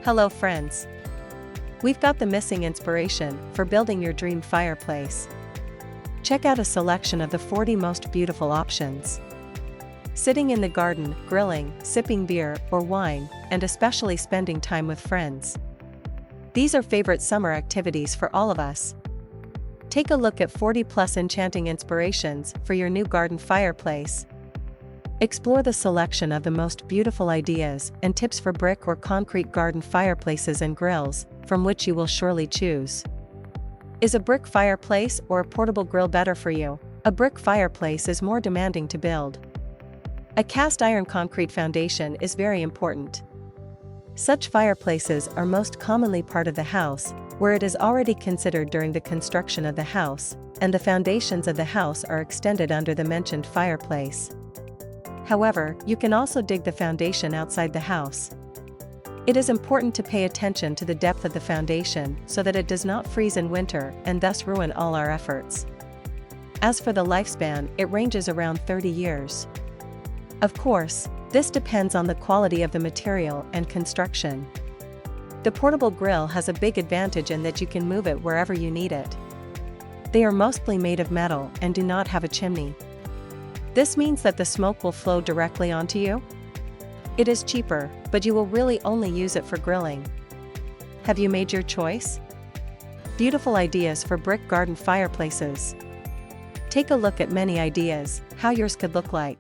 Hello friends! We've got the missing inspiration for building your dream fireplace. Check out a selection of the 40 most beautiful options. Sitting in the garden, grilling, sipping beer or wine, and especially spending time with friends. These are favorite summer activities for all of us. Take a look at 40+ enchanting inspirations for your new garden fireplace. Explore the selection of the most beautiful ideas and tips for brick or concrete garden fireplaces and grills, from which you will surely choose. Is a brick fireplace or a portable grill better for you? A brick fireplace is more demanding to build. A cast iron concrete foundation is very important. Such fireplaces are most commonly part of the house, where it is already considered during the construction of the house, and the foundations of the house are extended under the mentioned fireplace. However, you can also dig the foundation outside the house. It is important to pay attention to the depth of the foundation so that it does not freeze in winter and thus ruin all our efforts. As for the lifespan, it ranges around 30 years. Of course, this depends on the quality of the material and construction. The portable grill has a big advantage in that you can move it wherever you need it. They are mostly made of metal and do not have a chimney. This means that the smoke will flow directly onto you. It is cheaper, but you will really only use it for grilling. Have you made your choice? Beautiful ideas for brick garden fireplaces. Take a look at many ideas, how yours could look like.